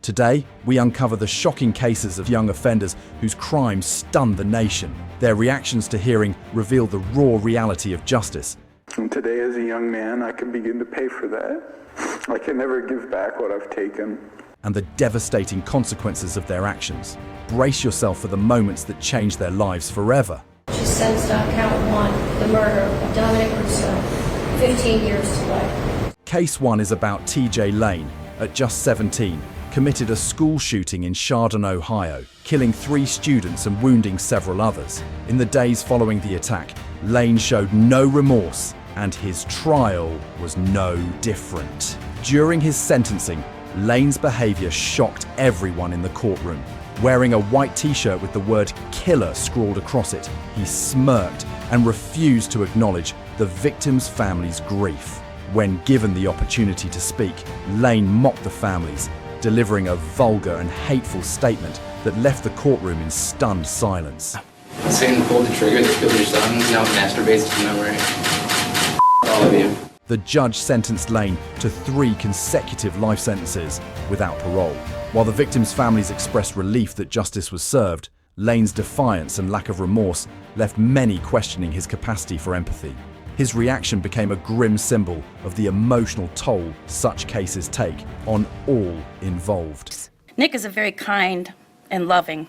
Today, we uncover the shocking cases of young offenders whose crimes stunned the nation. Their reactions to hearing reveal the raw reality of justice. And today, as a young man, I can begin to pay for that. I can never give back what I've taken. And the devastating consequences of their actions. Brace yourself for the moments that change their lives forever. She sentenced on count 1, the murder of Dominic Rousseau, 15 years to life. Case 1 is about TJ Lane, at just 17, committed a school shooting in Chardon, Ohio, killing 3 students and wounding several others. In the days following the attack, Lane showed no remorse, and his trial was no different. During his sentencing, Lane's behavior shocked everyone in the courtroom. Wearing a white t-shirt with the word killer scrawled across it, he smirked and refused to acknowledge the victim's family's grief. When given the opportunity to speak, Lane mocked the families, delivering a vulgar and hateful statement that left the courtroom in stunned silence. Satan pulled the trigger that killed your son, now masturbates to memory. All of you. The judge sentenced Lane to 3 consecutive life sentences without parole. While the victims' families expressed relief that justice was served, Lane's defiance and lack of remorse left many questioning his capacity for empathy. His reaction became a grim symbol of the emotional toll such cases take on all involved. Nick is a very kind and loving.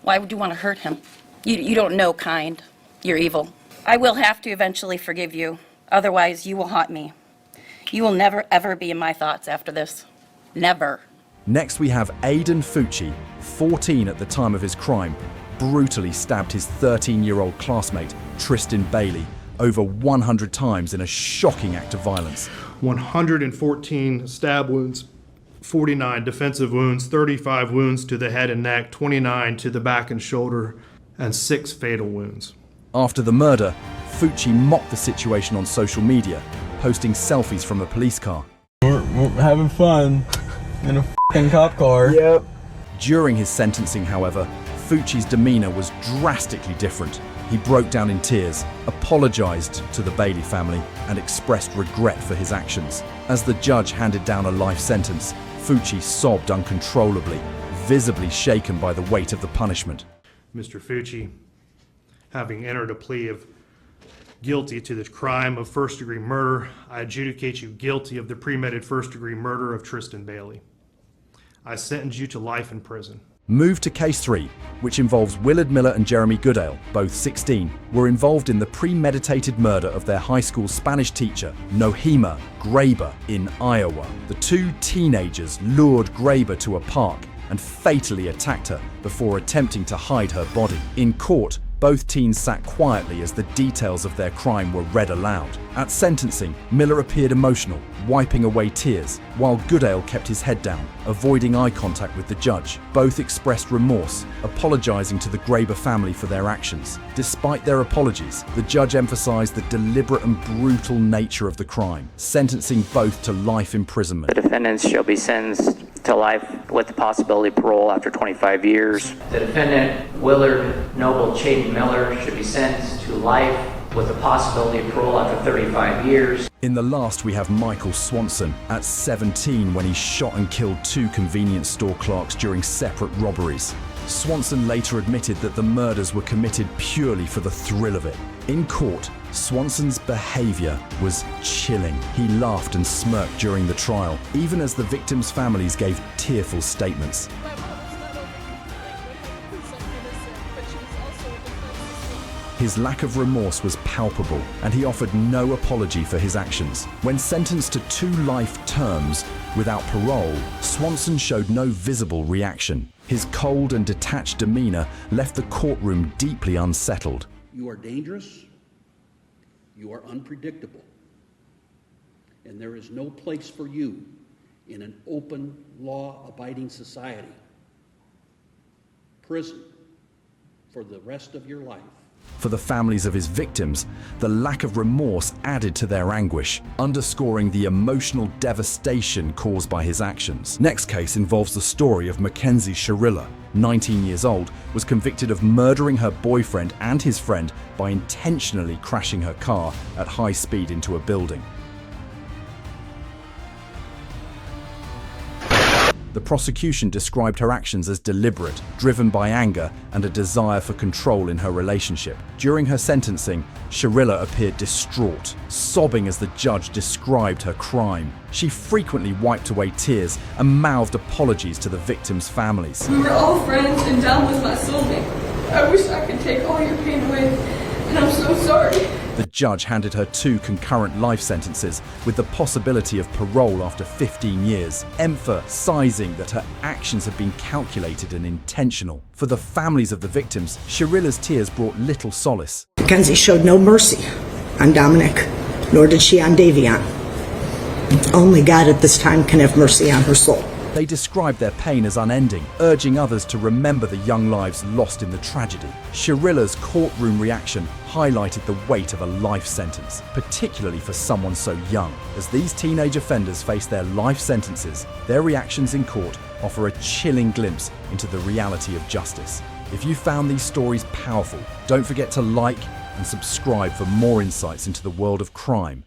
Why would you want to hurt him? You don't know kind. You're evil. I will have to eventually forgive you. Otherwise, you will haunt me. You will never, ever be in my thoughts after this. Never. Next, we have Aidan Fucci, 14 at the time of his crime, brutally stabbed his 13-year-old classmate, Tristan Bailey, over 100 times in a shocking act of violence. 114 stab wounds, 49 defensive wounds, 35 wounds to the head and neck, 29 to the back and shoulder, and 6 fatal wounds. After the murder, Fucci mocked the situation on social media, posting selfies from a police car. We're having fun in a f***ing cop car. Yep. During his sentencing, however, Fucci's demeanor was drastically different. He broke down in tears, apologized to the Bailey family, and expressed regret for his actions. As the judge handed down a life sentence, Fucci sobbed uncontrollably, visibly shaken by the weight of the punishment. Mr. Fucci, having entered a plea of guilty to the crime of first-degree murder, I adjudicate you guilty of the premeditated first-degree murder of Tristan Bailey. I sentence you to life in prison. Move to case 3, which involves Willard Miller and Jeremy Goodale, both 16, were involved in the premeditated murder of their high school Spanish teacher, Nohema Graber, in Iowa. The 2 teenagers lured Graber to a park and fatally attacked her before attempting to hide her body. In court, both teens sat quietly as the details of their crime were read aloud. At sentencing, Miller appeared emotional, wiping away tears, while Goodale kept his head down, avoiding eye contact with the judge. Both expressed remorse, apologizing to the Graber family for their actions. Despite their apologies, the judge emphasized the deliberate and brutal nature of the crime, sentencing both to life imprisonment. The defendants shall be sentenced to life with the possibility of parole after 25 years. The defendant, Willard Noble Chaden Miller, should be sentenced to life with the possibility of parole after 35 years. In the last, we have Michael Swanson, at 17 when he shot and killed 2 convenience store clerks during separate robberies. Swanson later admitted that the murders were committed purely for the thrill of it. In court, Swanson's behavior was chilling. He laughed and smirked during the trial, even as the victims' families gave tearful statements. His lack of remorse was palpable, and he offered no apology for his actions. When sentenced to 2 life terms without parole, Swanson showed no visible reaction. His cold and detached demeanor left the courtroom deeply unsettled. You are dangerous, you are unpredictable, and there is no place for you in an open, law-abiding society. Prison for the rest of your life. For the families of his victims, the lack of remorse added to their anguish, underscoring the emotional devastation caused by his actions. Next case involves the story of Mackenzie Sharilla, 19 years old, was convicted of murdering her boyfriend and his friend by intentionally crashing her car at high speed into a building. The prosecution described her actions as deliberate, driven by anger and a desire for control in her relationship. During her sentencing, Sharilla appeared distraught, sobbing as the judge described her crime. She frequently wiped away tears and mouthed apologies to the victims' families. We were all friends and Dom was my soulmate. I wish I could take all your pain away, and I'm so sorry. The judge handed her 2 concurrent life sentences with the possibility of parole after 15 years, emphasizing that her actions had been calculated and intentional. For the families of the victims, Sharilla's tears brought little solace. Mackenzie showed no mercy on Dominic, nor did she on Davion. Only God at this time can have mercy on her soul. They described their pain as unending, urging others to remember the young lives lost in the tragedy. Sharilla's courtroom reaction highlighted the weight of a life sentence, particularly for someone so young. As these teenage offenders face their life sentences, their reactions in court offer a chilling glimpse into the reality of justice. If you found these stories powerful, don't forget to like and subscribe for more insights into the world of crime